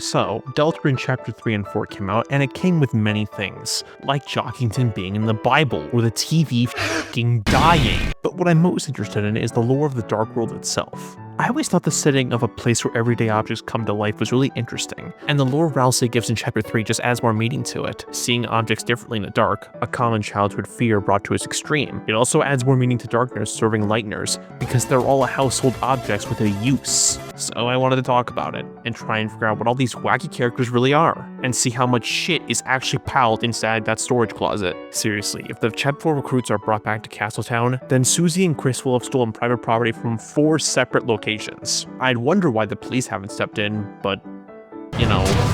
So, Deltarune Chapter 3 and 4 came out, and it came with many things, like Jockington being in the Bible, or the TV f***ing dying. But what I'm most interested in is the lore of the Dark World itself. I always thought the setting of a place where everyday objects come to life was really interesting, and the lore Ralsei gives in Chapter 3 just adds more meaning to it, seeing objects differently in the dark, a common childhood fear brought to its extreme. It also adds more meaning to Darkner serving lighteners, because they're all household objects with a use. So I wanted to talk about it, and try and figure out what all these wacky characters really are, and see how much shit is actually piled inside that storage closet. Seriously, if the Chapter 4 recruits are brought back to Castletown, then Susie and Chris will have stolen private property from 4 separate locations. I'd wonder why the police haven't stepped in, but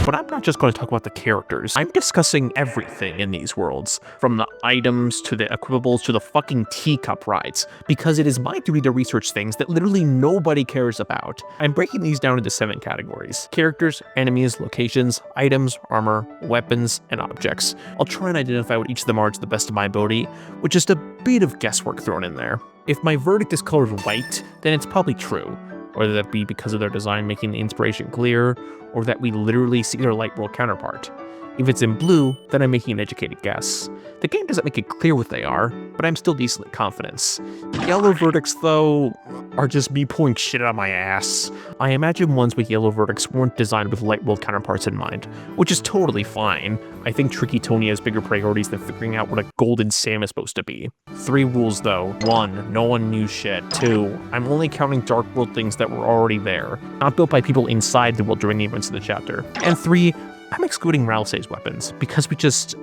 but I'm not just going to talk about the characters. I'm discussing everything in these worlds, from the items to the equipables to the fucking teacup rides, because it is my duty to research things that literally nobody cares about. I'm breaking these down into 7 categories: characters, enemies, locations, items, armor, weapons, and objects. I'll try and identify what each of them are to the best of my ability, with just a bit of guesswork thrown in there. If my verdict is colored white, then it's probably true, whether that be because of their design making the inspiration clear, or that we literally see their light world counterpart. If it's in blue, then I'm making an educated guess. The game doesn't make it clear what they are, but I'm still decently confident. Yellow verdicts, though, are just me pulling shit out of my ass. I imagine ones with yellow verdicts weren't designed with light world counterparts in mind, which is totally fine. I think Tricky Tony has bigger priorities than figuring out what a golden Sam is supposed to be. 3 rules though. 1, no one knew shit. 2, I'm only counting Dark World things that were already there, not built by people inside the world during the events of the chapter. And 3, I'm excluding Ralsei's weapons, because we just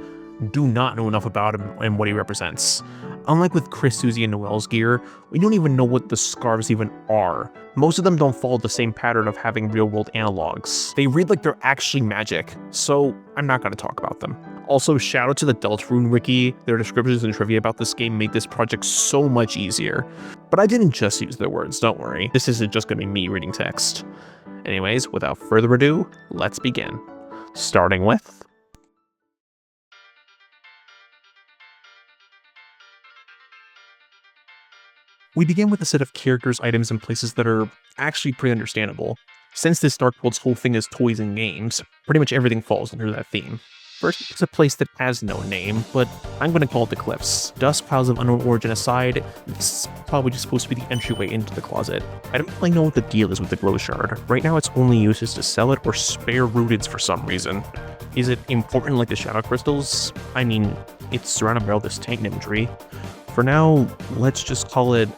do not know enough about him and what he represents. Unlike with Chris, Susie, and Noelle's gear, we don't even know what the scarves even are. Most of them don't follow the same pattern of having real-world analogs. They read like they're actually magic, so I'm not going to talk about them. Also, shout out to the Deltarune wiki. Their descriptions and trivia about this game made this project so much easier. But I didn't just use their words, don't worry. This isn't just going to be me reading text. Anyways, without further ado, let's begin. Starting with... we begin with a set of characters, items, and places that are actually pretty understandable. Since this Dark World's whole thing is toys and games, pretty much everything falls under that theme. First, it's a place that has no name, but I'm going to call it the Cliffs. Dust piles of unknown origin aside, it's probably just supposed to be the entryway into the closet. I don't really know what the deal is with the glow shard. Right now its only use is to sell it or spare rooteds for some reason. Is it important like the shadow crystals? I mean, it's surrounded by all this tank imagery. For now, let's just call it,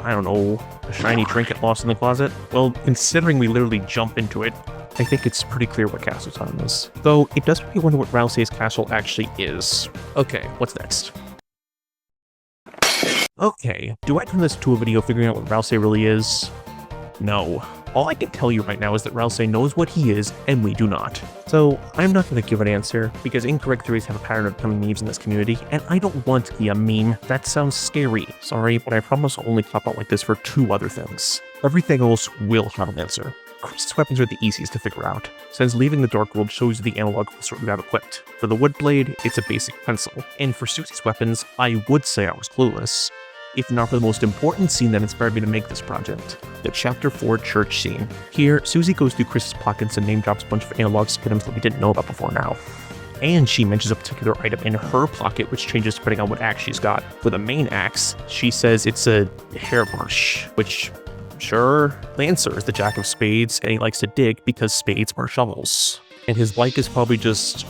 I don't know, a shiny trinket lost in the closet? Well, considering we literally jump into it, I think it's pretty clear what Castletown is. Though, it does make me wonder what Ralsei's castle actually is. Okay, what's next? Okay, do I turn this to a video figuring out what Ralsei really is? No. All I can tell you right now is that Ralsei knows what he is, and we do not. So, I'm not going to give an answer, because incorrect theories have a pattern of becoming memes in this community, and I don't want to be a meme. That sounds scary. Sorry, but I promise I'll only talk about like this for 2 other things. Everything else will have an answer. Chris's weapons are the easiest to figure out, since leaving the Dark World shows you the analog of the sort you have equipped. For the wood blade, it's a basic pencil, and for Susie's weapons, I would say I was clueless. If not for the most important scene that inspired me to make this project, the Chapter 4 church scene. Here, Susie goes through Chris's pockets and name drops a bunch of analog items that we didn't know about before now. And she mentions a particular item in her pocket, which changes depending on what axe she's got. For the main axe, she says it's a hairbrush, which, sure, Lancer is the jack of spades, and he likes to dig because spades are shovels. And his bike is probably just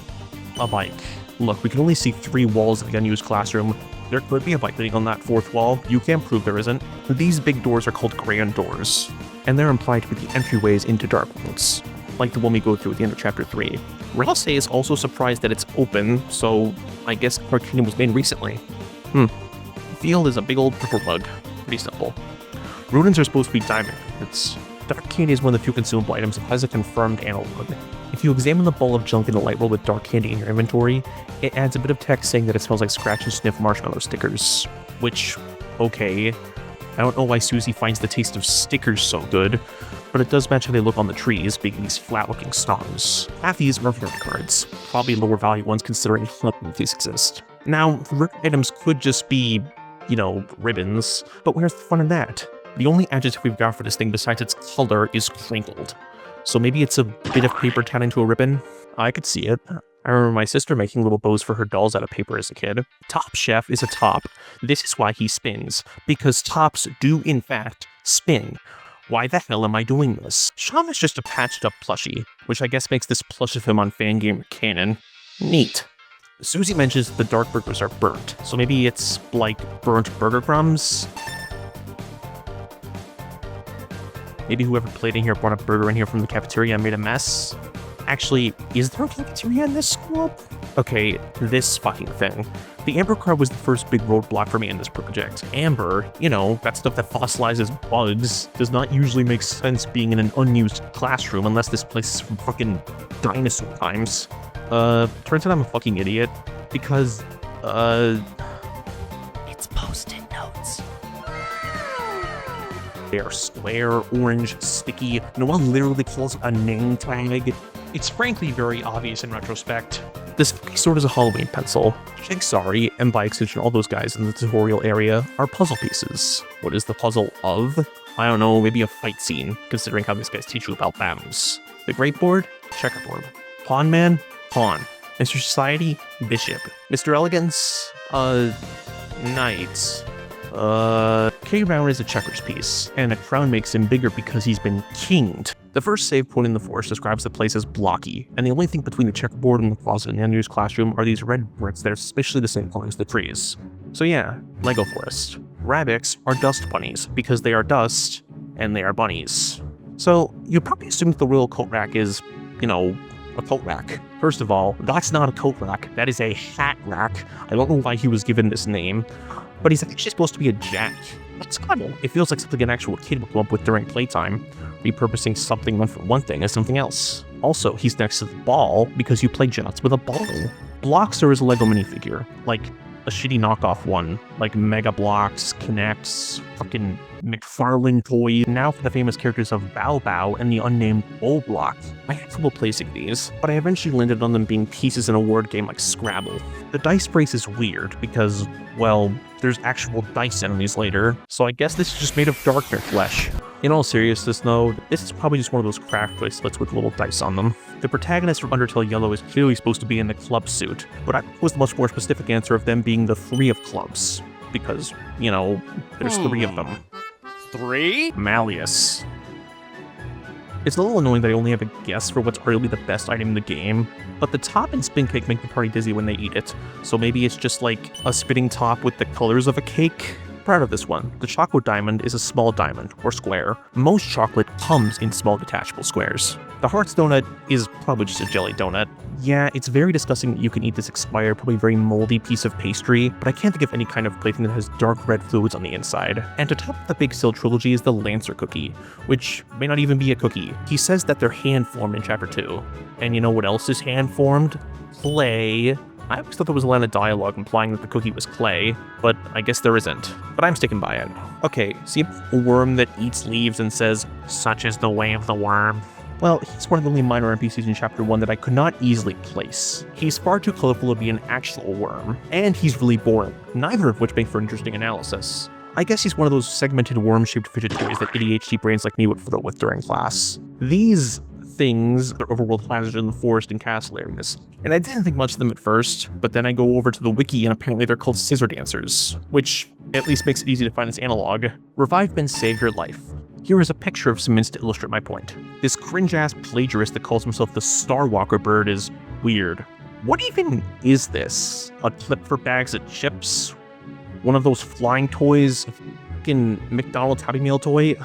a bike. Look, we can only see 3 walls of the unused classroom. There could be a bike leading on that 4th wall. You can't prove there isn't. These big doors are called grand doors, and they're implied to be the entryways into Dark Worlds, like the one we go through at the end of Chapter 3. Ralsei is also surprised that it's open, so I guess the cartoon was made recently. The field is a big old purple bug. Pretty simple. Runes are supposed to be diamond magnets. Dark candy is one of the few consumable items that has a confirmed analog. If you examine the ball of junk in the light world with dark candy in your inventory, it adds a bit of text saying that it smells like scratch and sniff marshmallow stickers. Which, okay, I don't know why Susie finds the taste of stickers so good, but it does match how they look on the trees, being these flat-looking stars. Half these are rare cards, probably lower value ones considering how these exist. Now, rare items could just be, ribbons, but where's the fun in that? The only adjective we've got for this thing besides its color is crinkled. So maybe it's a bit of paper tied into a ribbon? I could see it. I remember my sister making little bows for her dolls out of paper as a kid. Top Chef is a top. This is why he spins. Because tops do, in fact, spin. Why the hell am I doing this? Sean is just a patched up plushie, which I guess makes this plush of him on Fangamer canon. Neat. Susie mentions the dark burgers are burnt, so maybe it's like burnt burger crumbs? Maybe whoever played in here brought a burger in here from the cafeteria and made a mess? Actually, is there a cafeteria in this school? Okay, this fucking thing. The Amber card was the first big roadblock for me in this project. Amber, you know, that stuff that fossilizes bugs, does not usually make sense being in an unused classroom unless this place is from fucking dinosaur times. Turns out I'm a fucking idiot, because, it's post-it notes. They are square, orange, sticky. No one literally calls a name tag. It's frankly very obvious in retrospect. This sort is a Halloween pencil. Jigsaw, and by extension all those guys in the tutorial area, are puzzle pieces. What is the puzzle of? I don't know, maybe a fight scene, considering how these guys teach you about BAMs. The Great Board? Checkerboard. Pawn Man? Pawn. Mr. Society? Bishop. Mr. Elegance? Knight. K-Round is a checkers piece, and a crown makes him bigger because he's been kinged. The first save point in the forest describes the place as blocky, and the only thing between the checkerboard and the closet in the unused classroom are these red bricks that are suspiciously the same color as the trees. So yeah, Lego Forest. Rabbits are dust bunnies, because they are dust, and they are bunnies. So, you probably assume that the royal coat rack is, you know, a coat rack. First of all, that's not a coat rack, that is a hat rack. I don't know why he was given this name, but he's actually supposed to be a jack. That's clever. It feels like something an actual kid would come up with during playtime, repurposing something meant for one thing as something else. Also, he's next to the ball because you play jets with a ball. Blockster is a Lego minifigure, like a shitty knockoff one, like Mega Bloks, Kinects, fucking McFarlane toys. Now for the famous characters of Bao Bao and the unnamed Bull Block. I had trouble placing these, but I eventually landed on them being pieces in a word game like Scrabble. The dice brace is weird because, well, there's actual dice enemies later, so I guess this is just made of Darkner flesh. In all seriousness though, this is probably just one of those craft bracelets with little dice on them. The protagonist from Undertale Yellow is clearly supposed to be in the club suit, but I was the much more specific answer of them being the 3 of clubs. Because, you know, there's 3 of them. 3? Malleus. It's a little annoying that I only have a guess for what's arguably the best item in the game, but the top and spin cake make the party dizzy when they eat it, so maybe it's just like a spinning top with the colors of a cake? Proud of this one. The Choco Diamond is a small diamond, or square. Most chocolate comes in small detachable squares. The Hearts Donut is probably just a jelly donut. Yeah, it's very disgusting that you can eat this expired, probably very moldy piece of pastry, but I can't think of any kind of plaything that has dark red fluids on the inside. And to top the Big Seal trilogy is the Lancer cookie, which may not even be a cookie. He says that they're hand-formed in Chapter 2. And you know what else is hand-formed? Clay. I always thought there was a line of dialogue implying that the cookie was clay, but I guess there isn't. But I'm sticking by it. Okay, see a worm that eats leaves and says, "Such is the way of the worm." Well, he's one of the only minor NPCs in Chapter 1 that I could not easily place. He's far too colorful to be an actual worm, and he's really boring, neither of which make for interesting analysis. I guess he's one of those segmented worm-shaped fidget toys that ADHD brains like me would fiddle with during class. These things are overworld hazards in the forest and castle areas, and I didn't think much of them at first, but then I go over to the wiki and apparently they're called scissor dancers, which at least makes it easy to find its analog. Revive men save your life. Here is a picture of some mints to illustrate my point. This cringe-ass plagiarist that calls himself the Starwalker bird is weird. What even is this? A clip for bags of chips? One of those flying toys? A fucking McDonald's Happy Meal toy?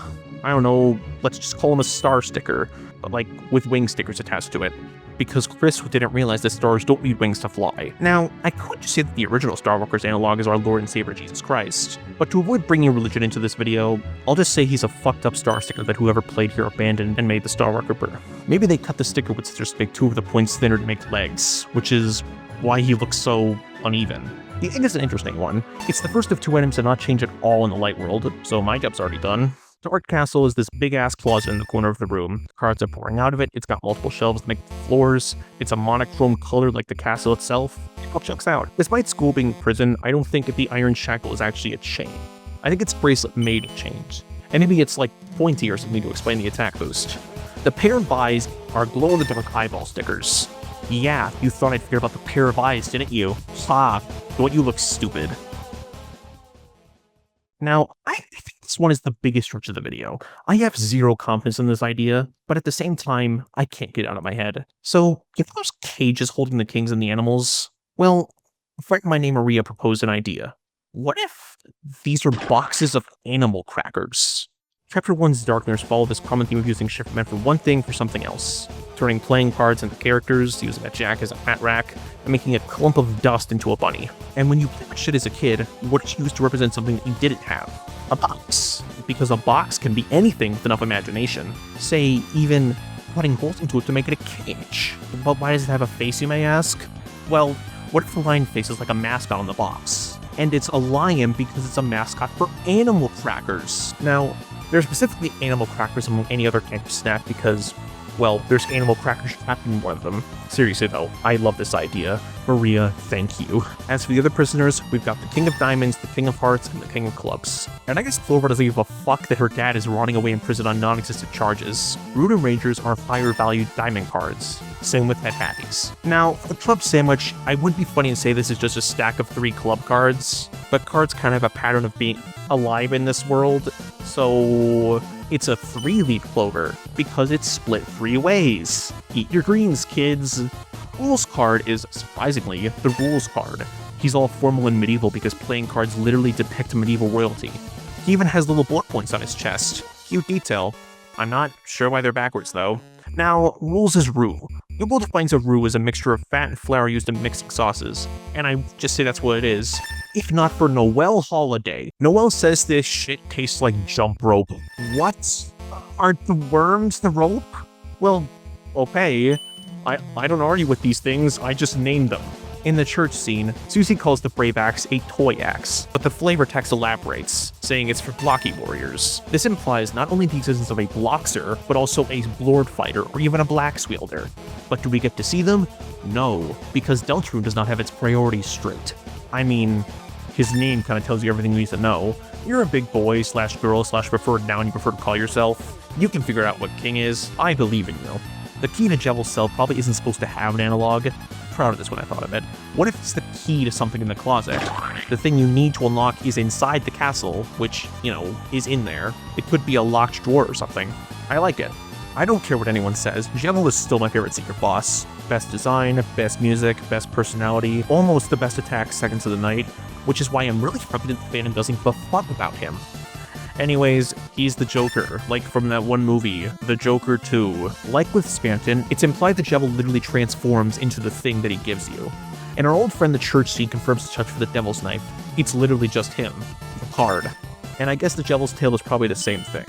I don't know, let's just call him a star sticker, but like with wing stickers attached to it. Because Chris didn't realize that stars don't need wings to fly. Now, I could just say that the original Starwalker's analog is our Lord and Savior Jesus Christ, but to avoid bringing religion into this video, I'll just say he's a fucked up star sticker that whoever played here abandoned and made the Starwalker bird. Maybe they cut the sticker with scissors to make 2 of the points thinner to make legs, which is why he looks so uneven. The egg is an interesting one. It's the first of 2 items to not change at all in the light world, so my job's already done. The Art Castle is this big-ass closet in the corner of the room. Cards are pouring out of it, it's got multiple shelves to make the floors, it's a monochrome color like the castle itself. It all checks out. Despite school being prison, I don't think that the iron shackle is actually a chain. I think it's bracelet made of chains. And maybe it's like pointy or something to explain the attack boost. The pair of eyes are glow-in-the-dark eyeball stickers. Yeah, you thought I'd forget about the pair of eyes, didn't you? Ha! Don't you look stupid. Now, I think this one is the biggest stretch of the video. I have zero confidence in this idea, but at the same time, I can't get it out of my head. So, you know those cages holding the kings and the animals? Well, a friend of mine named Maria proposed an idea. What if these are boxes of animal crackers? Chapter 1's Darkners follow this common theme of using shit meant for one thing for something else, turning playing cards into characters, using a jack as a hat rack, and making a clump of dust into a bunny. And when you play with shit as a kid, what's used to represent something that you didn't have? A box. Because a box can be anything with enough imagination. Say, even putting holes into it to make it a cage. But why does it have a face, you may ask? Well, what if the lion face is like a mascot on the box? And it's a lion because it's a mascot for animal crackers. Now, there's specifically animal crackers among any other kind of snack because, well, there's animal crackers trapped in one of them. Seriously though, I love this idea. Maria, thank you. As for the other prisoners, we've got the King of Diamonds, the King of Hearts, and the King of Clubs. And I guess Clover doesn't give a fuck that her dad is rotting away in prison on non-existent charges. Root and Rangers are higher valued diamond cards. Same with Head Happies. Now, for the club sandwich, I wouldn't be funny and say this is just a stack of 3 club cards, but cards kind of have a pattern of being alive in this world, so it's a 3-leaf clover because it's split 3 ways. Eat your greens, kids. Rules card is, surprisingly, the rules card. He's all formal and medieval because playing cards literally depict medieval royalty. He even has little bullet points on his chest. Cute detail. I'm not sure why they're backwards, though. Now, rules is roux. Google defines a roux as a mixture of fat and flour used in mixing sauces, and I just say that's what it is. If not for Noel holiday. Noel says this shit tastes like jump rope. What? Aren't the worms the rope? Well, okay. I don't argue with these things, I just named them. In the church scene, Susie calls the brave axe a toy axe, but the flavor text elaborates, saying it's for blocky warriors. This implies not only the existence of a bloxer, but also a lord fighter or even a blax wielder. But do we get to see them? No, because Deltarune does not have its priorities straight. I mean, his name kind of tells you everything you need to know. You're a big boy slash girl slash preferred noun you prefer to call yourself. You can figure out what king is. I believe in you. The key to Jevel's cell probably isn't supposed to have an analog. Proud of this when I thought of it. What if it's the key to something in the closet? The thing you need to unlock is inside the castle, which, you know, is in there. It could be a locked drawer or something. I like it. I don't care what anyone says, Jevel is still my favorite secret boss. Best design, best music, best personality, almost the best attack seconds of the night, which is why I'm really frustrated that the fandom doesn't give a fuck about him. Anyways, he's the Joker, like from that one movie, The Joker 2. Like with Spanton, it's implied that Jevel literally transforms into the thing that he gives you. And our old friend the church scene confirms the touch for the Devil's Knife. It's literally just him, the card. And I guess the Jevel's tail is probably the same thing.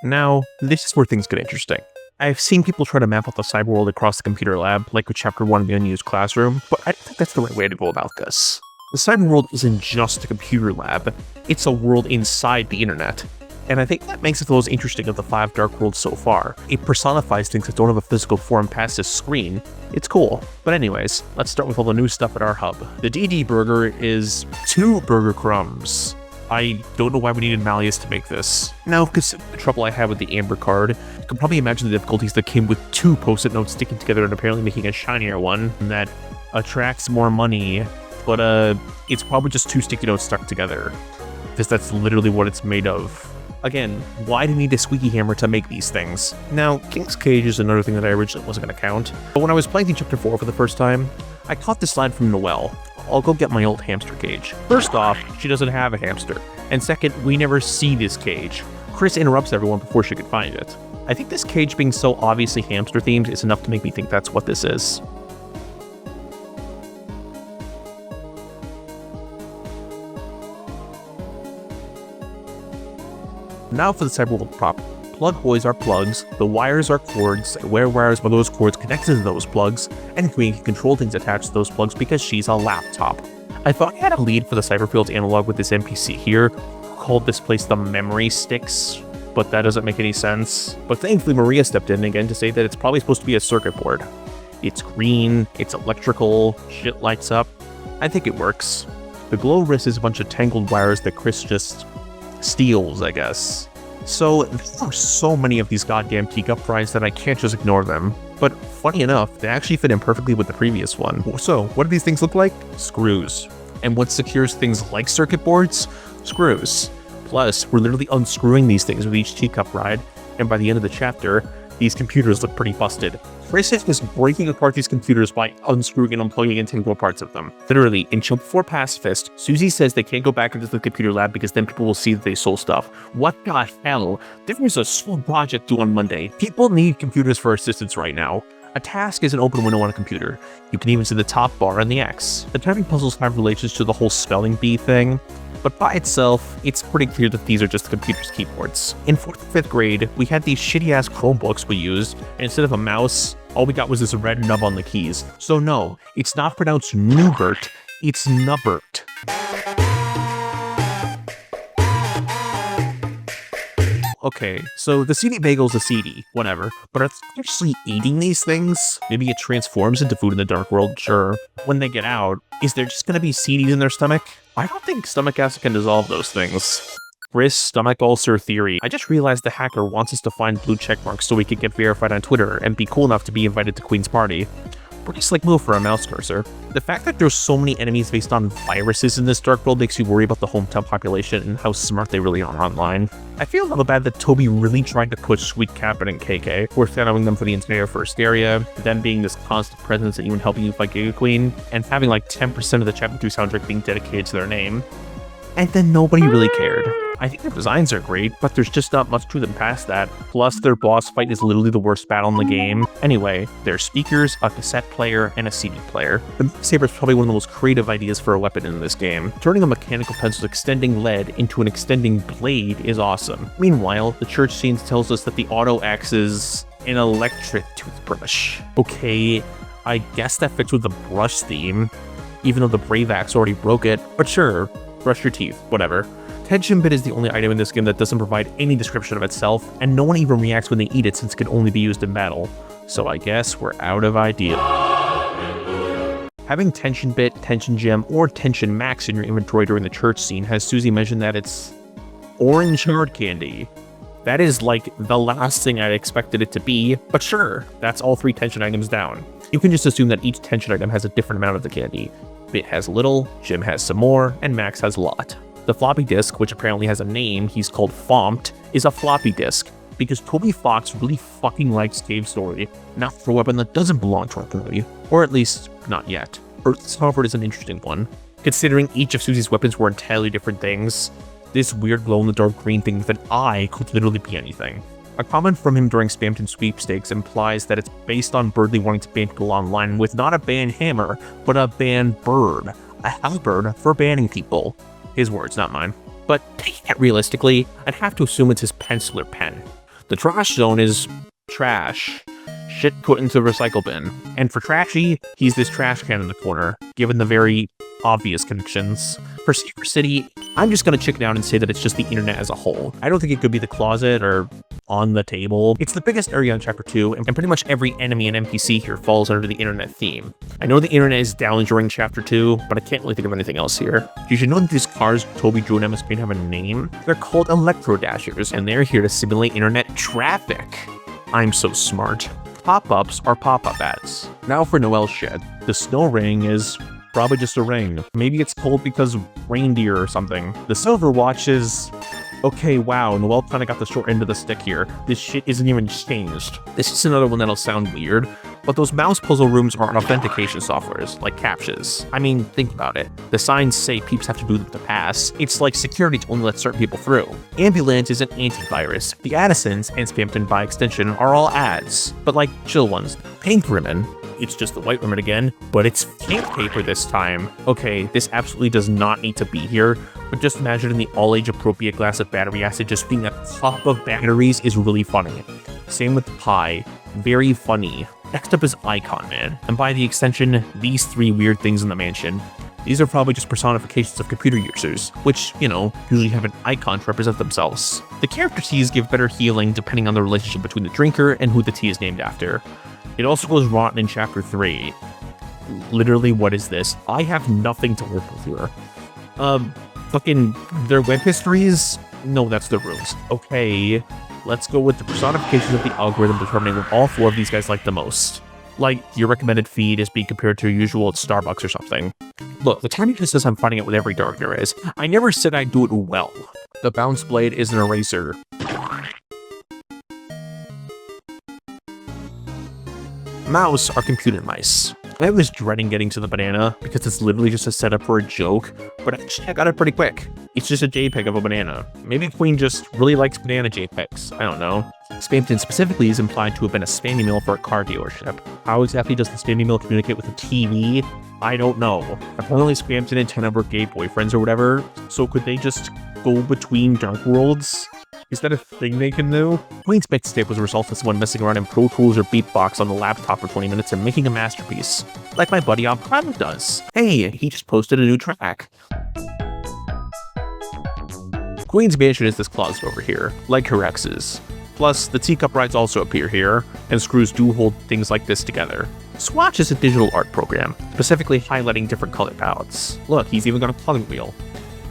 Now, this is where things get interesting. I've seen people try to map out the cyberworld across the computer lab, like with Chapter 1 of the Unused Classroom, but I don't think that's the right way to go about this. The cyberworld isn't just a computer lab, it's a world inside the internet. And I think that makes it the most interesting of the 5 Dark Worlds so far. It personifies things that don't have a physical form past this screen. It's cool. But anyways, let's start with all the new stuff at our hub. The DD burger is 2 burger crumbs. I don't know why we needed Malleus to make this. Now, considering the trouble I had with the Amber card, you can probably imagine the difficulties that came with 2 post-it notes sticking together and apparently making a shinier one that attracts more money, but it's probably just 2 sticky notes stuck together, because that's literally what it's made of. Again, why do you need a squeaky hammer to make these things? Now, King's Cage is another thing that I originally wasn't going to count, but when I was playing through Chapter 4 for the first time, I caught this line from Noelle. I'll go get my old hamster cage. First off, she doesn't have a hamster. And second, we never see this cage. Chris interrupts everyone before she can find it. I think this cage being so obviously hamster themed is enough to make me think that's what this is. Now for the cyberworld proper. Plug holes are plugs, the wires are cords, the wear wires are those cords connected to those plugs, and Queen can control things attached to those plugs because she's a laptop. I thought I had a lead for the Cyberfield's analog with this NPC here, who called this place the Memory Sticks, but that doesn't make any sense. But thankfully Maria stepped in again to say that it's probably supposed to be a circuit board. It's green, it's electrical, shit lights up. I think it works. The glow wrist is a bunch of tangled wires that Chris just steals, I guess. So there are so many of these goddamn teacup fries that I can't just ignore them. But funny enough, they actually fit in perfectly with the previous one. So what do these things look like? Screws. And what secures things like circuit boards? Screws. Plus, we're literally unscrewing these things with each teacup ride, and by the end of the chapter, these computers look pretty busted. Chris is just breaking apart these computers by unscrewing and unplugging integral parts of them. Literally, in Chapter 4 Pacifist, Susie says they can't go back into the computer lab because then people will see that they stole stuff. What the hell? There was a small project due on Monday. People need computers for assistance right now. A task is an open window on a computer. You can even see the top bar and the X. The typing puzzles have relations to the whole spelling bee thing, but by itself, it's pretty clear that these are just the computer's keyboards. In 4th and 5th grade, we had these shitty-ass Chromebooks we used, and instead of a mouse, all we got was this red nub on the keys. So no, it's not pronounced Nubert, it's Nubbert. Okay, so the CD bagel's a CD, whatever, but are they actually eating these things? Maybe it transforms into food in the dark world, sure. When they get out, is there just gonna be CDs in their stomach? I don't think stomach acid can dissolve those things. Chris, stomach ulcer theory. I just realized the hacker wants us to find blue check marks so we can get verified on Twitter and be cool enough to be invited to Queen's party. Pretty slick move for a mouse cursor. The fact that there's so many enemies based on viruses in this dark world makes you worry about the hometown population and how smart they really are online. I feel a little bad that Toby really tried to push Sweet Captain and KK, foreshadowing them for the entire first area, them being this constant presence and even helping you fight Giga Queen, and having like 10% of the Chapter 2 soundtrack being dedicated to their name. And then nobody really cared. I think their designs are great, but there's just not much to them past that. Plus, their boss fight is literally the worst battle in the game. Anyway, there's speakers, a cassette player, and a CD player. The saber is probably one of the most creative ideas for a weapon in this game. Turning a mechanical pencil's extending lead into an extending blade is awesome. Meanwhile, the church scene tells us that the auto axe is an electric toothbrush. Okay, I guess that fits with the brush theme, even though the brave axe already broke it, but sure. Brush your teeth, whatever. Tension Bit is the only item in this game that doesn't provide any description of itself, and no one even reacts when they eat it since it can only be used in battle. So I guess we're out of ideas. Having Tension Bit, Tension Gem, or Tension Max in your inventory during the church scene has Susie mentioned that it's orange hard candy. That is like the last thing I expected it to be, but sure, that's all 3 tension items down. You can just assume that each tension item has a different amount of the candy. Bit has little, Jim has some more, and Max has a lot. The floppy disk, which apparently has a name he's called Fomped, is a floppy disk, because Toby Fox really fucking likes Cave Story, not for a weapon that doesn't belong to our party, or at least, not yet. Earth's Harvard is an interesting one. Considering each of Susie's weapons were entirely different things, this weird glow-in-the-dark green thing with an eye could literally be anything. A comment from him during Spamton Sweepstakes implies that it's based on Birdly wanting to ban people online with not a ban hammer, but a ban bird. A halberd for banning people. His words, not mine. But taking it realistically, I'd have to assume it's his pencil or pen. The trash zone is trash. Shit put into the recycle bin. And for Trashy, he's this trash can in the corner, given the very obvious connections. For Secret City, I'm just gonna chicken out and say that it's just the internet as a whole. I don't think it could be the closet or on the table. It's the biggest area in Chapter 2, and pretty much every enemy and NPC here falls under the internet theme. I know the internet is down during Chapter 2, but I can't really think of anything else here. You should know that these cars Toby drew and MS Paint have a name. They're called Electro Dashers, and they're here to simulate internet traffic. I'm so smart. Pop-ups are pop-up ads. Now for Noel's shed. The snow ring is probably just a ring. Maybe it's cold because reindeer or something. The silver watch is... Okay, wow, Noel kinda got the short end of the stick here. This shit isn't even changed. This is another one that'll sound weird, but those mouse puzzle rooms are authentication softwares, like CAPTCHAs. I mean, think about it. The signs say peeps have to do them to pass. It's like security to only let certain people through. Ambulance is an antivirus. The Addisons, and Spamton by extension, are all ads, but like chill ones. Pink ribbon. It's just the white ribbon again, but it's pink paper this time. Okay, this absolutely does not need to be here, but just imagine the all-age appropriate glass of battery acid just being at the top of batteries is really funny. Same with the pie. Very funny. Next up is Icon Man, and by the extension, these 3 weird things in the mansion. These are probably just personifications of computer users, which, you know, usually have an icon to represent themselves. The character teas give better healing depending on the relationship between the drinker and who the tea is named after. It also goes rotten in Chapter 3. Literally, what is this? I have nothing to work with here. Fucking, their web histories? No, that's the rules. Okay, let's go with the personifications of the algorithm determining what all 4 of these guys like the most. Like, your recommended feed is being compared to your usual at Starbucks or something. Look, the tiny says I'm finding out what every Darkner is. I never said I'd do it well. The bounce blade is an eraser. Mouse are computer mice. I was dreading getting to the banana because it's literally just a setup for a joke, but actually I got it pretty quick. It's just a JPEG of a banana. Maybe Queen just really likes banana JPEGs. I don't know. Spamton specifically is implied to have been a spam email for a car dealership. How exactly does the spam email communicate with a TV? I don't know. Apparently Spamton and Tenna were gay boyfriends or whatever, so could they just go between dark worlds? Is that a thing they can do? Queen's mixtape was a result of someone messing around in Pro Tools or Beatbox on the laptop for 20 minutes and making a masterpiece. Like my buddy Ob Private does. Hey, he just posted a new track. Queen's mansion is this closet over here, like her ex's. Plus, the teacup rides also appear here, and screws do hold things like this together. Swatch is a digital art program, specifically highlighting different color palettes. Look, he's even got a color wheel.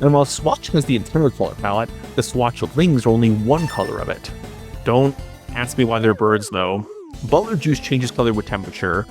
And while Swatch has the entire color palette, the swatch of wings are only one color of it. Don't ask me why they're birds, though. Butler juice changes color with temperature,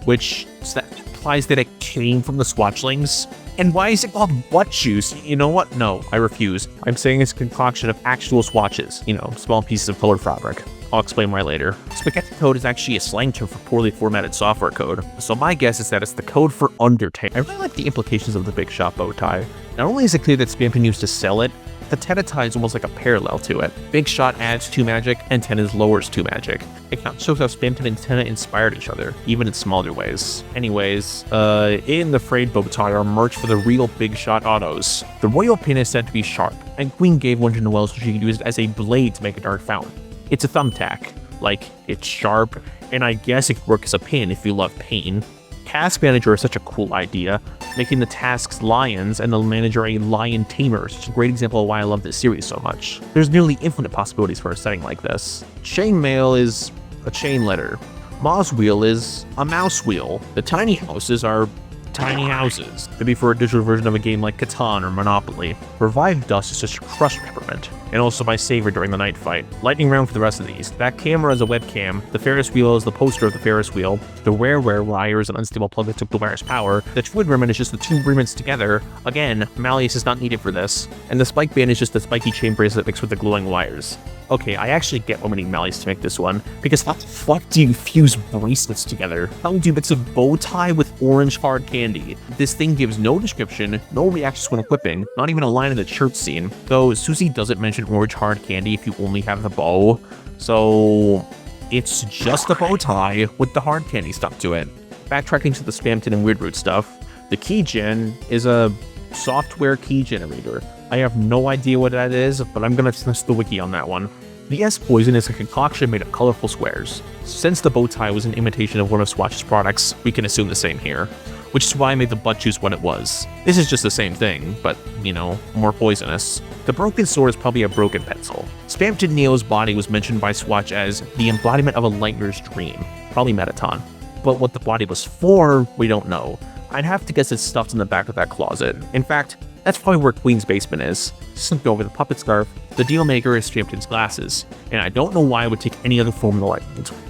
which implies that it came from the swatchlings. And why is it called butt juice? You know what? No, I refuse. I'm saying it's a concoction of actual swatches, you know, small pieces of colored fabric. I'll explain why later. Spaghetti code is actually a slang term for poorly formatted software code, so my guess is that it's the code for Undertale. I really like the implications of the Big Shot bow tie. Not only is it clear that Spamton used to sell it, the Tenna tie is almost like a parallel to it. Big Shot adds 2 magic, and Tenna's lowers 2 magic. It kind of shows how Spamton and Tenna inspired each other, even in smaller ways. Anyways, in the frayed bow tie are merch for the real Big Shot autos. The royal pin is said to be sharp, and Queen gave one to Noelle so she could use it as a blade to make a dark fountain. It's a thumbtack. Like, it's sharp, and I guess it could work as a pin if you love pain. Task Manager is such a cool idea, making the tasks lions and the manager a lion tamer is such a great example of why I love this series so much. There's nearly infinite possibilities for a setting like this. Chainmail is a chain letter. Moz Wheel is a mouse wheel. The tiny houses are tiny houses. Could be for a digital version of a game like Catan or Monopoly. Revive Dust is just crushed peppermint, and also my savior during the night fight. Lightning round for the rest of these. That camera is a webcam. The Ferris wheel is the poster of the Ferris wheel. The Where wire is an unstable plug that took the wire's power. The Twin Ribbon is just the 2 ribbons together. Again, Malleus is not needed for this. And the Spike Band is just the spiky chain bracelet mixed with the glowing wires. Okay, I actually get why we need Malleus to make this one, because how the fuck do you fuse bracelets together? How do you mix a bow tie with orange hard candy? This thing gives no description, no reactions when equipping, not even a line in the church scene. Though Susie doesn't mention orange hard candy if you only have the bow, so it's just a bow tie with the hard candy stuck to it. Backtracking to the Spamton and Weirdroot stuff, the keygen is a software key generator. I have no idea what that is, but I'm gonna trust the wiki on that one. The S-Poison is a concoction made of colorful squares. Since the bow tie was an imitation of one of Swatch's products, we can assume the same here, which is why I made the butt juice what it was. This is just the same thing, but, you know, more poisonous. The broken sword is probably a broken pencil. Spamton Neo's body was mentioned by Swatch as the embodiment of a Lightner's dream, probably Metaton. But what the body was for, we don't know. I'd have to guess it's stuffed in the back of that closet. In fact, that's probably where Queen's basement is. Slipped over the puppet scarf, the deal maker is Spamton's glasses, and I don't know why it would take any other form in the light.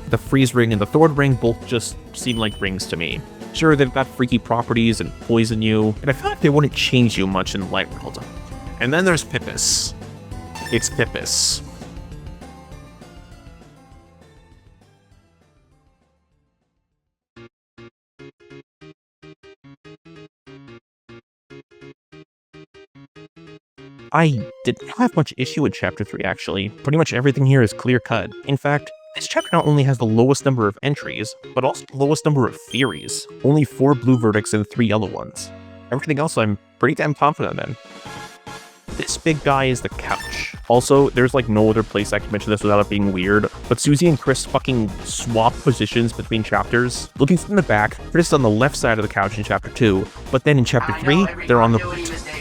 The freeze ring and the Thord ring both just seem like rings to me. Sure, they've got freaky properties and poison you, and I feel like they wouldn't change you much in the light world. And then there's Pippus. It's Pippus. I didn't have much issue with Chapter 3, actually. Pretty much everything here is clear-cut. In fact, this chapter not only has the lowest number of entries, but also the lowest number of theories. Only 4 blue verdicts and 3 yellow ones. Everything else I'm pretty damn confident in. This big guy is the couch. Also, there's like no other place I can mention this without it being weird, but Susie and Chris fucking swap positions between chapters. Looking from the back, Chris is on the left side of the couch in chapter 2, but then in chapter 3, they're on the right.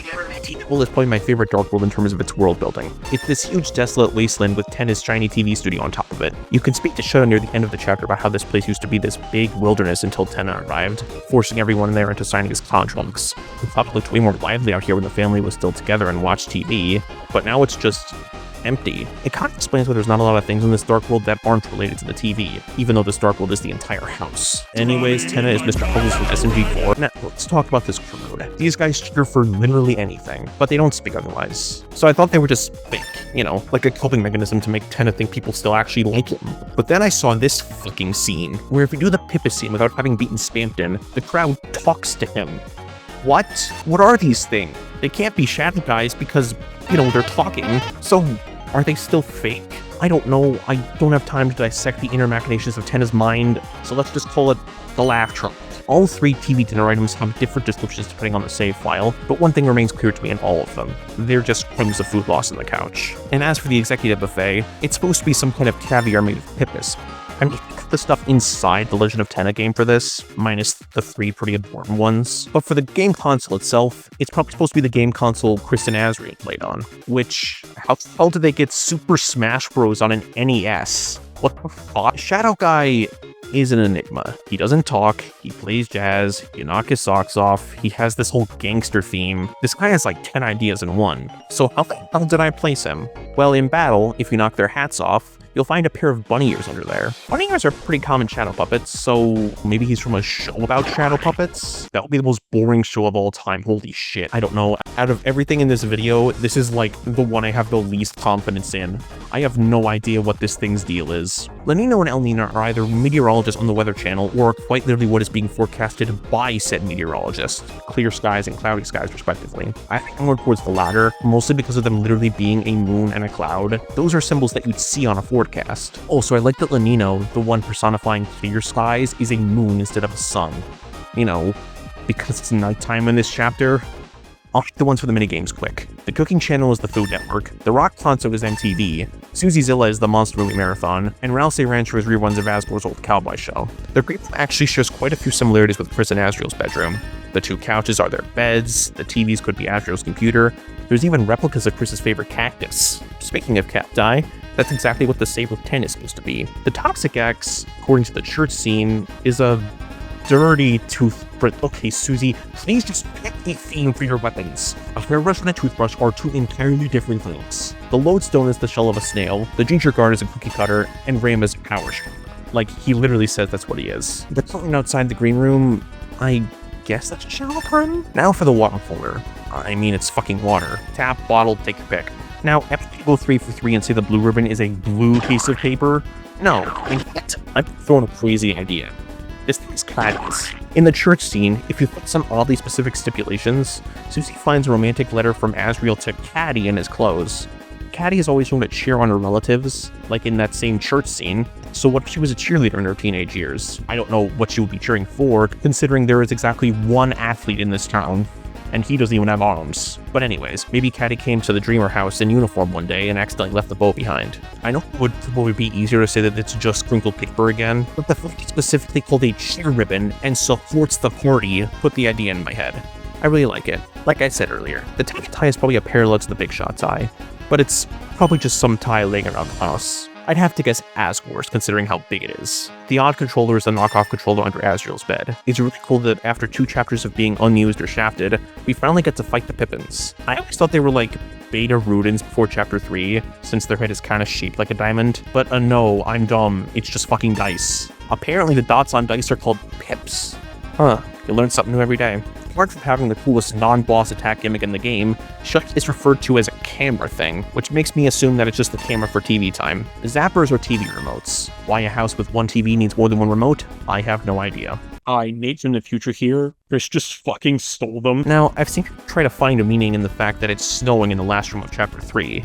Well, is probably my favorite Dark World in terms of its world building. It's this huge desolate wasteland with Tenna's shiny TV studio on top of it. You can speak to Shadow near the end of the chapter about how this place used to be this big wilderness until Tenna arrived, forcing everyone there into signing his contracts. The thought looked way more lively out here when the family was still together and watched TV, but now it's just empty. It kind of explains why there's not a lot of things in this Dark World that aren't related to the TV, even though this Dark World is the entire house. Anyways, Tenna is Mr. Puzzles from SMG4. Now, let's talk about this crowd. These guys cheer for literally anything, but they don't speak otherwise. So I thought they were just fake, you know, like a coping mechanism to make Tenna think people still actually like him. But then I saw this fucking scene, where if you do the Pippa scene without having beaten Spampton, the crowd talks to him. What? What are these things? They can't be shadow guys because, you know, they're talking. So are they still fake? I don't know. I don't have time to dissect the inner machinations of Tenna's mind, so let's just call it the laugh track. All 3 TV dinner items have different descriptions depending on the save file, but one thing remains clear to me in all of them. They're just crumbs of food lost on the couch. And as for the executive buffet, it's supposed to be some kind of caviar made of pippus. I mean, the stuff inside the Legend of Tenna game for this, minus the 3 pretty important ones. But for the game console itself, it's probably supposed to be the game console Chris and Asriel played on. Which, how the hell did they get Super Smash Bros. On an NES? What the fuck? Shadow Guy is an enigma. He doesn't talk, he plays jazz, you knock his socks off, he has this whole gangster theme. This guy has like 10 ideas in one. So how the hell did I place him? Well, in battle, if you knock their hats off, you'll find a pair of bunny ears under there. Bunny ears are pretty common shadow puppets, so maybe he's from a show about shadow puppets? That would be the most boring show of all time. Holy shit. I don't know. Out of everything in this video, this is like the one I have the least confidence in. I have no idea what this thing's deal is. Lenino and El Nina are either meteorologists on the Weather Channel or quite literally what is being forecasted by said meteorologists. Clear skies and cloudy skies, respectively. I think I'm more towards the latter, mostly because of them literally being a moon and a cloud. Those are symbols that you'd see on a forecast. Also, I like that Lenino, the one personifying clear skies, is a moon instead of a sun. You know, because it's nighttime in this chapter. I'll hit the ones for the minigames quick. The Cooking Channel is the Food Network, the Rock Concert is MTV, Susie Zilla is the Monster Movie Marathon, and Ralsei Rancher is reruns of Asgore's Old Cowboy Show. The group actually shares quite a few similarities with Chris and Asriel's bedroom. The 2 couches are their beds, the TVs could be Asriel's computer, there's even replicas of Chris's favorite cactus. Speaking of cacti, that's exactly what the Save with 10 is supposed to be. The Toxic X, according to the church scene, is a dirty toothbrush. Okay, Susie, please just pick a theme for your weapons. A hairbrush and a toothbrush are 2 entirely different things. The lodestone is the shell of a snail, the ginger guard is a cookie cutter, and Ram is a power sharpener. Like, he literally says that's what he is. The curtain outside the green room, I guess that's a shower curtain? Now for the water folder. I mean, it's fucking water. Tap, bottle, take your pick. Now, after people go 3 for 3 and say the blue ribbon is a blue piece of paper, no, in fact, I'm throwing a crazy idea. This thing is caddies. In the church scene, if you put some oddly specific stipulations, Susie finds a romantic letter from Asriel to Caddy in his clothes. Caddy is always shown to cheer on her relatives, like in that same church scene, so what if she was a cheerleader in her teenage years? I don't know what she would be cheering for, considering there is exactly 1 athlete in this town, and he doesn't even have arms. But anyways, maybe Caddy came to the Dreamer house in uniform one day and accidentally left the bow behind. I know it would be easier to say that it's just crinkled paper again, but the fact it's specifically called a cheer ribbon and supports the party put the idea in my head. I really like it. Like I said earlier, the tie is probably a parallel to the Big Shot tie, but it's probably just some tie laying around the house. I'd have to guess Asgore's, considering how big it is. The odd controller is the knockoff controller under Asriel's bed. It's really cool that after 2 chapters of being unused or shafted, we finally get to fight the Pippins. I always thought they were like beta Rudens before chapter 3, since their head is kind of shaped like a diamond, but no, I'm dumb, it's just fucking dice. Apparently the dots on dice are called pips. Huh, you learn something new every day. Apart from having the coolest non-boss attack gimmick in the game, Shut is referred to as a camera thing, which makes me assume that it's just the camera for TV time. Zappers are TV remotes. Why a house with 1 TV needs more than 1 remote? I have no idea. Nate from the future here. Chris just fucking stole them. Now, I've seen people try to find a meaning in the fact that it's snowing in the last room of chapter 3.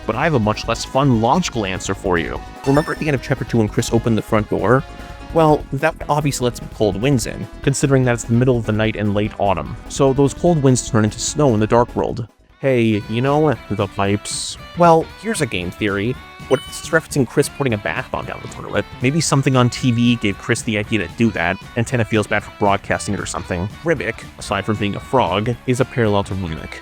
But I have a much less fun, logical answer for you. Remember at the end of chapter 2 when Chris opened the front door? Well, that obviously lets some cold winds in, considering that it's the middle of the night and late autumn. So those cold winds turn into snow in the Dark World. Hey, you know, the pipes. Well, here's a game theory. What if this is referencing Chris putting a bath bomb down the toilet? Maybe something on TV gave Chris the idea to do that, and Tenna feels bad for broadcasting it or something. Ribic, aside from being a frog, is a parallel to Runic.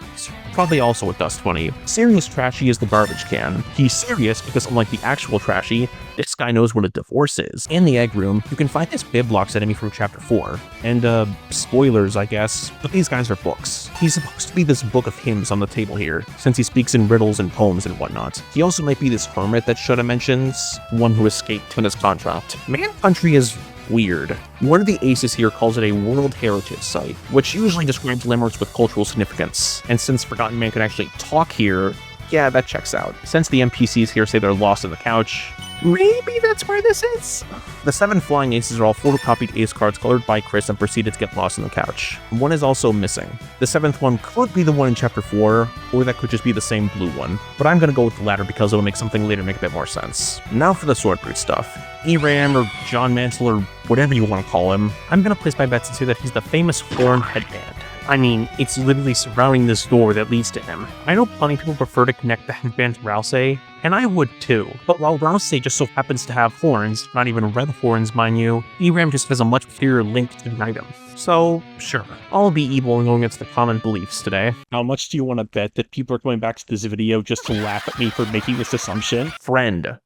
Probably also a Dust Bunny. Serious Trashy is the garbage can. He's serious because unlike the actual Trashy, this guy knows what a divorce is. In the egg room, you can find this Biblox enemy from chapter 4. And, spoilers, I guess, but these guys are books. He's supposed to be this book of hymns on the table here, since he speaks in riddles and poems and whatnot. He also might be this hermit that Shota mentions, one who escaped Tenna's contract. Man Country is weird. One of the aces here calls it a World Heritage Site, which usually describes landmarks with cultural significance. And since Forgotten Man can actually talk here, yeah, that checks out. Since the NPCs here say they're lost in the couch, maybe that's where this is? The 7 flying aces are all photocopied ace cards colored by Chris and proceeded to get lost in the couch. One is also missing. The 7th one could be the one in chapter 4, or that could just be the same blue one. But I'm gonna go with the latter because it'll make something later make a bit more sense. Now for the sword brute stuff. Eram or John Mantle or whatever you want to call him, I'm gonna place my bets and say that he's the famous horn headband. I mean, it's literally surrounding this door that leads to him. I know plenty of people prefer to connect the headband to Ralsei, and I would too. But while Ralsei just so happens to have horns, not even red horns mind you, Eram just has a much clearer link to the item. So, sure, I'll be evil and going against the common beliefs today. How much do you want to bet that people are going back to this video just to laugh at me for making this assumption? Friend.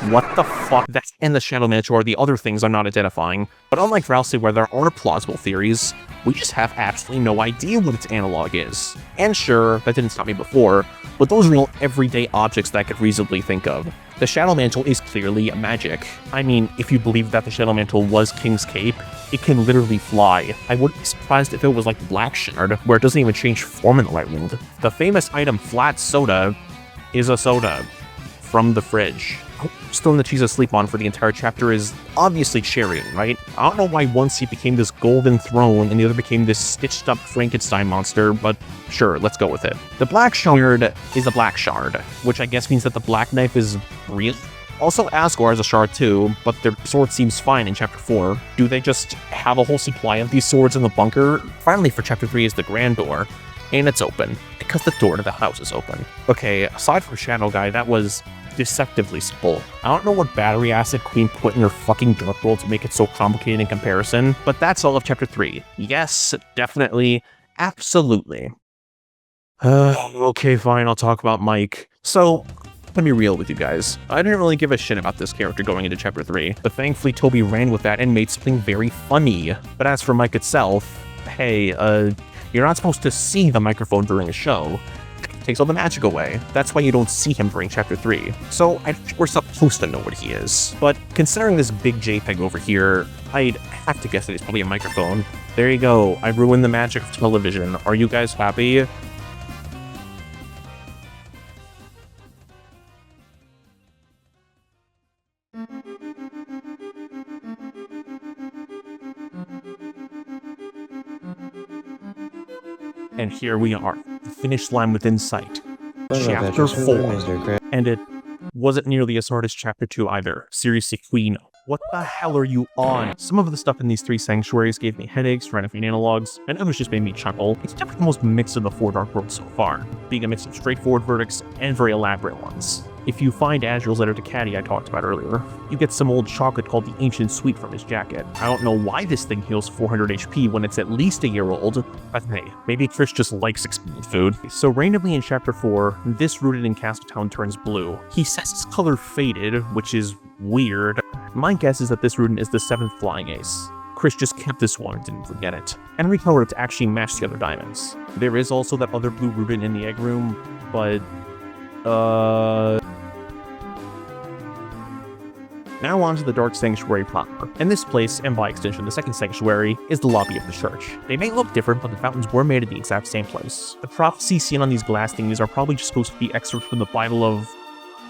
What the fuck? That and the Shadow Manager are the other things I'm not identifying, but unlike Ralsei where there are plausible theories, we just have absolutely no idea what its analog is. And sure, that didn't stop me before, but those are all everyday objects that I could reasonably think of. The Shadow Mantle is clearly magic. I mean, if you believe that the Shadow Mantle was King's Cape, it can literally fly. I wouldn't be surprised if it was like Black Shard, where it doesn't even change form in the right world. The famous item Flat Soda is a soda from the fridge. Stone the cheese asleep on for the entire chapter is obviously Chariot, right? I don't know why one seat became this golden throne and the other became this stitched up Frankenstein monster, but sure, let's go with it. The Black Shard is a Black Shard, which I guess means that the Black Knife is real. Also, Asgore has a shard too, but their sword seems fine in chapter 4. Do they just have a whole supply of these swords in the bunker? Finally, for chapter 3 is the Grand Door, and it's open, because the door to the house is open. Okay, aside from Shadow Guy, that was deceptively simple. I don't know what battery acid Queen put in her fucking Dark World to make it so complicated in comparison, but that's all of chapter 3. Yes, definitely, absolutely. Okay, fine, I'll talk about Mike. So, let me be real with you guys. I didn't really give a shit about this character going into chapter 3, but thankfully Toby ran with that and made something very funny. But as for Mike itself, hey, you're not supposed to see the microphone during a show. Takes all the magic away. That's why you don't see him during chapter 3. So I think we're supposed to know what he is. But considering this big JPEG over here, I'd have to guess that he's probably a microphone. There you go. I ruined the magic of television. Are you guys happy? And here we are, the finish line within sight. Chapter 4. And it wasn't nearly as hard as chapter 2 either. Seriously, Queen, what the hell are you on? Some of the stuff in these 3 sanctuaries gave me headaches trying to find analogs, and others just made me chuckle. It's definitely the most mixed of the 4 Dark Worlds so far, being a mix of straightforward verdicts and very elaborate ones. If you find Azrael's letter to Caddy I talked about earlier, you get some old chocolate called the Ancient Sweet from his jacket. I don't know why this thing heals 400 HP when it's at least a year old, but hey, maybe Chris just likes expensive food. So randomly in chapter 4, this rooted in Castletown turns blue. He says its color faded, which is weird. My guess is that this rudin is the 7th flying ace. Chris just kept this one and didn't forget it, and recolored it to actually match the other diamonds. There is also that other blue rudin in the egg room, but now on to the Dark Sanctuary proper. And this place, and by extension the second sanctuary, is the lobby of the church. They may look different, but the fountains were made at the exact same place. The prophecies seen on these glass thingies are probably just supposed to be excerpts from the Bible of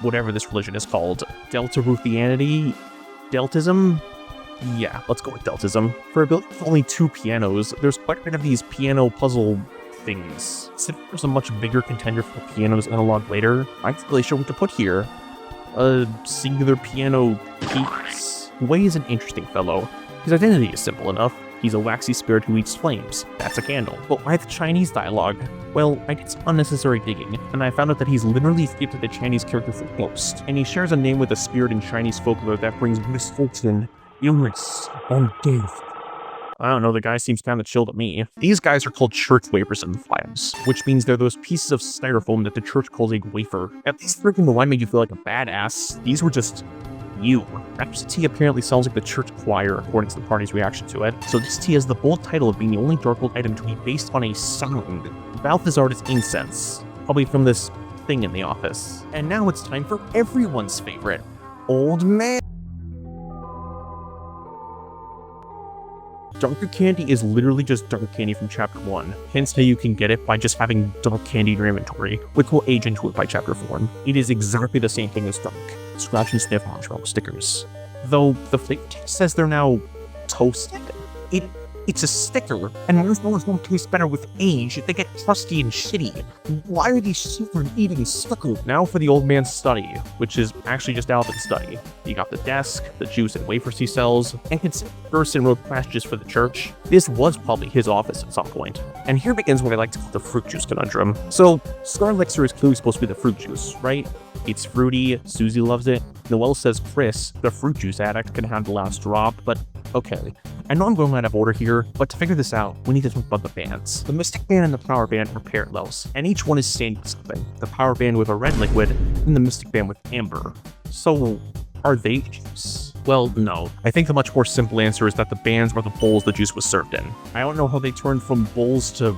whatever this religion is called. Deltaruthianity? Deltism? Yeah, let's go with Deltism. For a building with only 2 pianos, there's quite a bit of these piano puzzle things. Since there's a much bigger contender for the piano's analog later, I'm not really sure what to put here. A singular piano piece? Wei is an interesting fellow. His identity is simple enough. He's a waxy spirit who eats flames. That's a candle. But why the Chinese dialogue? Well, I did some unnecessary digging, and I found out that he's literally skipped the Chinese character for Ghost, and he shares a name with a spirit in Chinese folklore that brings misfortune, illness, and death. I don't know, the guy seems kind of chill to me. These guys are called church wafers in the files, which means they're those pieces of styrofoam that the church calls a wafer. At least freaking the one made you feel like a badass. These were just you. Ralsei tea apparently sounds like the church choir according to the party's reaction to it. So this tea has the bold title of being the only Dark World item to be based on a sound. Balthazar's incense, probably from this thing in the office. And now it's time for everyone's favorite, Old Man. Darker candy is literally just dark candy from chapter 1, hence how you can get it by just having dark candy in your inventory, which will age into it by chapter 4. It is exactly the same thing as dark. Scratch and sniff marshmallow stickers. Though the flavor text says they're now toasted. It's a sticker, and marshmallows don't taste better with age. They get crusty and shitty. Why are these super eating stickers? Now for the old man's study, which is actually just Alvin's study. You got the desk, the juice and wafers he sells, and consider Gerson wrote passages for the church. This was probably his office at some point. And here begins what I like to call the fruit juice conundrum. So, Scarlet is clearly supposed to be the fruit juice, right? It's fruity, Susie loves it. Noelle says Chris, the fruit juice addict, can have the last drop, but okay. I know I'm going out of order here, but to figure this out, we need to talk about the bands. The Mystic Band and the Power Band are parallels, and each one is standing for something. The Power Band with a red liquid, and the Mystic Band with amber. So, are they juice? Well, no. I think the much more simple answer is that the bands are the bowls the juice was served in. I don't know how they turned from bowls to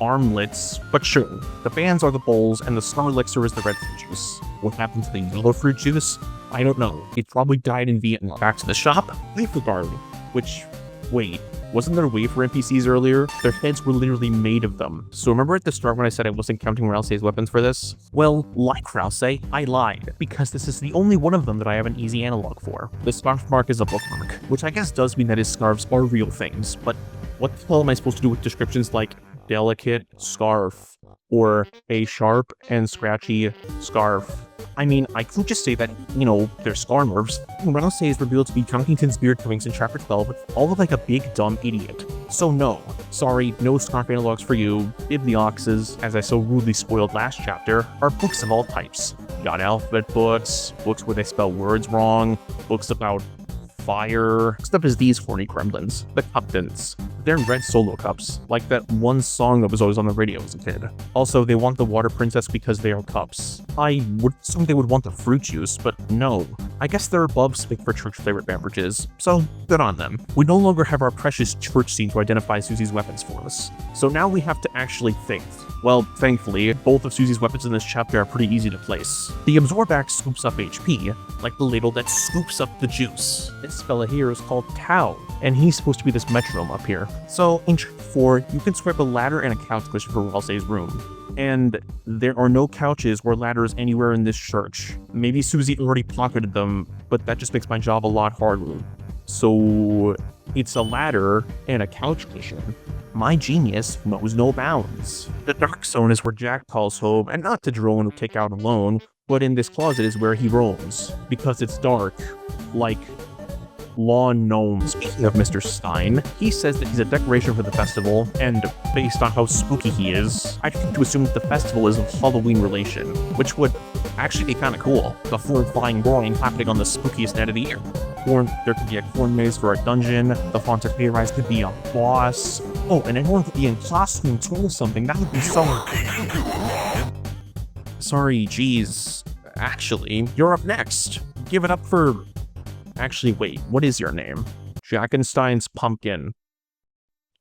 armlets, but sure. The bands are the bowls, and the star elixir is the red fruit juice. What happened to the yellow fruit juice? I don't know. It probably died in Vietnam. Back to the shop. Wafer guard, which... Wait, wasn't there wafer NPCs earlier? Their heads were literally made of them. So remember at the start when I said I wasn't counting Ralsei's weapons for this? Well, like Ralsei, I lied, because this is the only one of them that I have an easy analog for. The scarf mark is a bookmark, which I guess does mean that his scarves are real things, but what the hell am I supposed to do with descriptions like delicate scarf, or a sharp and scratchy scarf? I mean, I could just say that, you know, they're scarves. Ralsei is revealed to be Conkington's beard combings in chapter 12, all look like a big dumb idiot. So no, sorry, no scarf analogs for you. Biblioxes, as I so rudely spoiled last chapter, are books of all types. You got alphabet books, books where they spell words wrong, books about fire. Next up is these horny gremlins, the Cuptons. They're red solo cups, like that one song that was always on the radio as a kid. Also, they want the water princess because they are cups. I would assume they would want the fruit juice, but no. I guess they're above spec for church flavored beverages, so good on them. We no longer have our precious church scene to identify Susie's weapons for us. So now we have to actually think. Well, thankfully, both of Susie's weapons in this chapter are pretty easy to place. The Absorb Axe scoops up HP, like the ladle that scoops up the juice. This fella here is called Tao, and he's supposed to be this metronome up here. So, in chapter 4, you can swipe a ladder and a couch cushion for Ralsei's room. And there are no couches or ladders anywhere in this church. Maybe Susie already pocketed them, but that just makes my job a lot harder. So, it's a ladder and a couch cushion. My genius knows no bounds. The dark zone is where Jack calls home, and not to drone or take out alone, but in this closet is where he roams, because it's dark, like lawn gnomes. Speaking of Mr. Stein, he says that he's a decoration for the festival, and based on how spooky he is, I think to assume that the festival is of Halloween relation, which would actually be kind of cool. The horrifying roaring happening on the spookiest night of the year. Or there could be a corn maze for a dungeon, the Haunted Hayride could be a boss. Oh, and anyone could be in costume or something, that would be so... Sorry, geez. Actually, you're up next. Give it up for... Actually, wait, what is your name? Jackenstein's Pumpkin.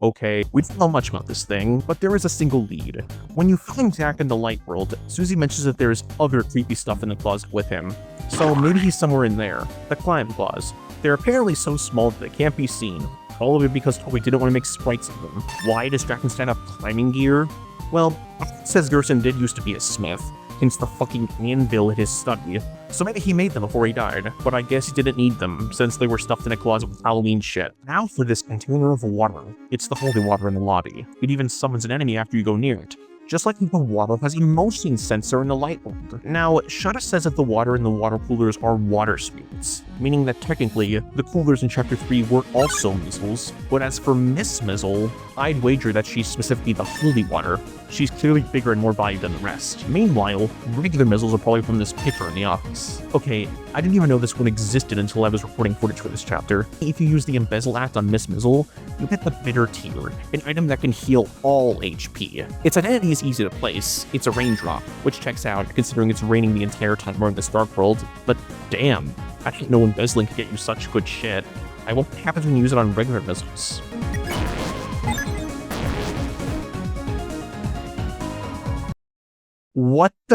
Okay, we don't know much about this thing, but there is a single lead. When you find Jack in the light world, Susie mentions that there is other creepy stuff in the closet with him. So maybe he's somewhere in there. The climb claws. They're apparently so small that they can't be seen. All of it because Toby didn't want to make sprites of them. Why does Jackenstein have climbing gear? Well, it says Gerson did used to be a smith, hence the fucking anvil at his study. So maybe he made them before he died, but I guess he didn't need them, since they were stuffed in a closet with Halloween shit. Now for this container of water. It's the holy water in the lobby. It even summons an enemy after you go near it. just like the water has a motion sensor in the light world. Now, Shada says that the water in the water coolers are water spirits, meaning that technically, the coolers in Chapter 3 were also Mizzles, but as for Miss Mizzle, I'd wager that she's specifically the holy water. She's clearly bigger and more valued than the rest. Meanwhile, regular Mizzles are probably from this picture in the office. Okay, I didn't even know this one existed until I was recording footage for this chapter. If you use the Embezzle Act on Miss Mizzle, you get the Bitter Tear, an item that can heal all HP. Its identity is easy to place. It's a raindrop, which checks out considering it's raining the entire time we're in this dark world, but damn, I didn't know embezzling could get you such good shit. I won't happen to use it on regular Mizzles. What the?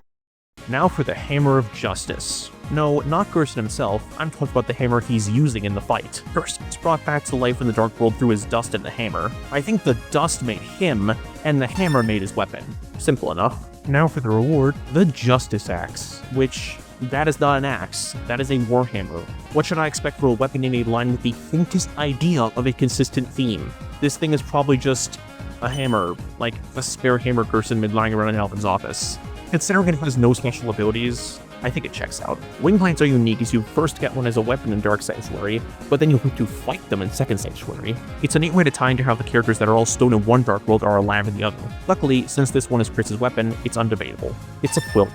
Now for the Hammer of Justice. No, not Gerson himself, I'm talking about the hammer he's using in the fight. Gerson's brought back to life in the Dark World through his dust and the hammer. I think the dust made him, and the hammer made his weapon. Simple enough. Now for the reward, the Justice Axe, which, that is not an axe, that is a warhammer. What should I expect for a weapon in a line with the faintest idea of a consistent theme? This thing is probably just a hammer, like the spare hammer Gerson made lying around in Alvin's office. Considering it has no special abilities, I think it checks out. Wing Plants are unique as you first get one as a weapon in Dark Sanctuary, but then you have to fight them in Second Sanctuary. It's a neat way to tie into how the characters that are all stone in one Dark World are alive in the other. Luckily, since this one is Chris's weapon, it's undebatable. It's a quilt.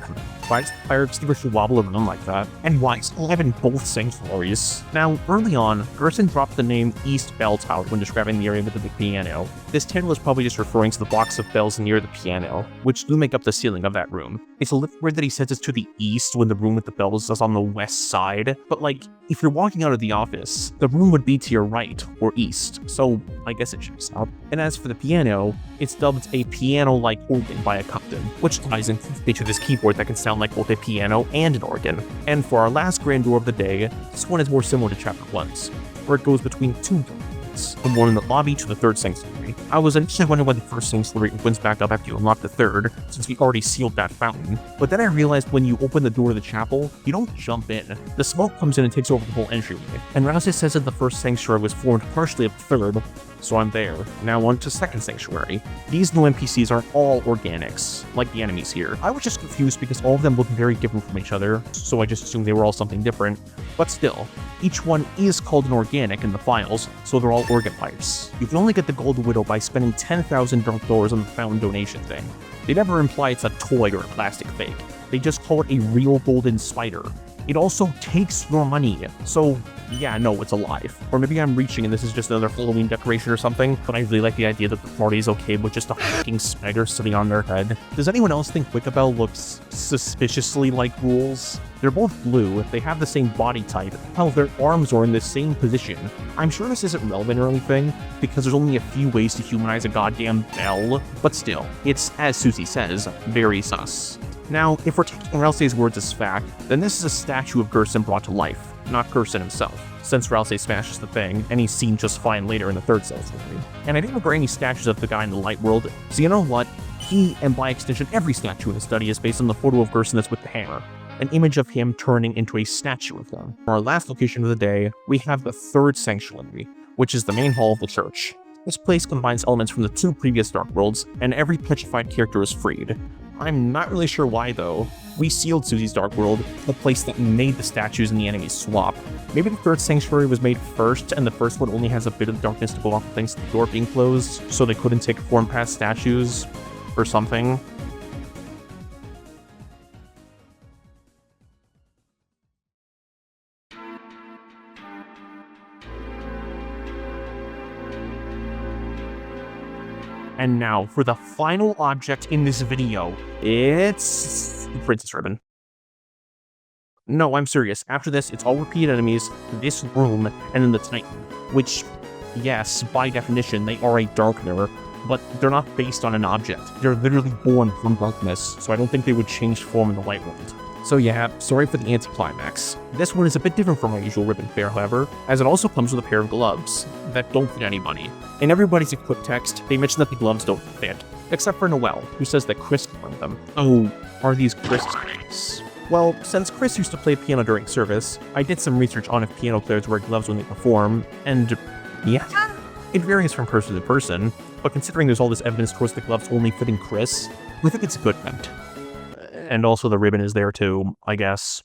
Why does the fire extinguisher wobble around like that? And why is it alive in both sanctuaries? Now, early on, Gerson dropped the name East Bell Tower when describing the area with the piano. This title is probably just referring to the box of bells near the piano, which do make up the ceiling of that room. It's a little weird that he says it's to the east when the room with the bells is on the west side, but like, if you're walking out of the office, the room would be to your right, or east, so I guess it checks out. And as for the piano, it's dubbed a piano-like organ by a captain, which ties into this keyboard that can sound like both a piano and an organ. And for our last grand door of the day, this one is more similar to Chapter 1's, where it goes between two doors, the one in the lobby to the third sanctuary. I was initially wondering why the first sanctuary opens back up after you unlock the third, since we already sealed that fountain, but then I realized when you open the door to the chapel, you don't jump in. The smoke comes in and takes over the whole entryway, and Ralsei says that the first sanctuary was formed partially of the third, so I'm there. Now on to Second Sanctuary. These new NPCs are all organics, like the enemies here. I was just confused because all of them look very different from each other, so I just assumed they were all something different, but still, each one is called an organic in the files, so they're all organ pipes. You can only get the Golden Widow by spending 10,000 dark dollars on the fountain donation thing. They never imply it's a toy or a plastic fake. They just call it a real golden spider. It also takes your money, so yeah, no, it's alive. Or maybe I'm reaching and this is just another Halloween decoration or something, but I really like the idea that the party is okay with just a fucking spider sitting on their head. Does anyone else think Wickabell looks suspiciously like ghouls? They're both blue, they have the same body type, hell, their arms are in the same position. I'm sure this isn't relevant or anything, because there's only a few ways to humanize a goddamn bell, but still, it's, as Susie says, very sus. Now, if we're taking Ralsei's words as fact, then this is a statue of Gerson brought to life, not Gerson himself, since Ralsei smashes the thing, and he's seen just fine later in the third sanctuary. And I didn't remember any statues of the guy in the light world, so you know what? He, and by extension every statue in the study, is based on the photo of Gerson that's with the hammer, an image of him turning into a statue of him. For our last location of the day, we have the third sanctuary, which is the main hall of the church. This place combines elements from the two previous Dark Worlds, and every petrified character is freed. I'm not really sure why though. We sealed Susie's Dark World, the place that made the statues and the enemies swap. Maybe the third sanctuary was made first, and the first one only has a bit of darkness to go off thanks to the door being closed, so they couldn't take form past statues, or something. And now, for the final object in this video, it's the Princess Ribbon. No, I'm serious. After this, it's all repeat enemies, this room, and then the Titan. Which, yes, by definition, they are a Darkner, but they're not based on an object. They're literally born from darkness, so I don't think they would change form in the light world. So yeah, sorry for the anticlimax. This one is a bit different from my usual ribbon fare, however, as it also comes with a pair of gloves that don't fit anybody. In everybody's equip text, they mention that the gloves don't fit, except for Noelle, who says that Chris won them. Oh, are these Chris's gloves? Well, since Chris used to play piano during service, I did some research on if piano players wear gloves when they perform, and yeah, it varies from person to person, but considering there's all this evidence towards the gloves only fitting Chris, I think it's a good event. And also the ribbon is there too, I guess.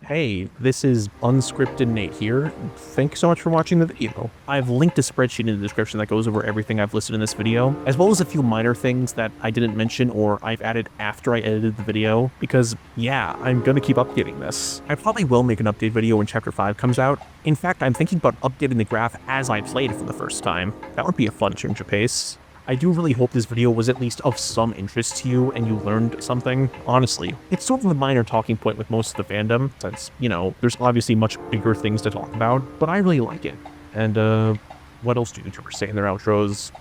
Hey, this is Unscripted Nate here. Thank you so much for watching the video. I've linked a spreadsheet in the description that goes over everything I've listed in this video, as well as a few minor things that I didn't mention or I've added after I edited the video, because yeah, I'm gonna keep updating this. I probably will make an update video when Chapter 5 comes out. In fact, I'm thinking about updating the graph as I played it for the first time. That would be a fun change of pace. I do really hope this video was at least of some interest to you and you learned something. Honestly, it's sort of a minor talking point with most of the fandom, since, you know, there's obviously much bigger things to talk about, but I really like it. And, what else do YouTubers say in their outros?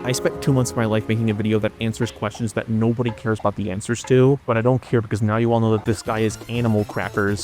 I spent 2 months of my life making a video that answers questions that nobody cares about the answers to, but I don't care because now you all know that this guy is Animal Crackers.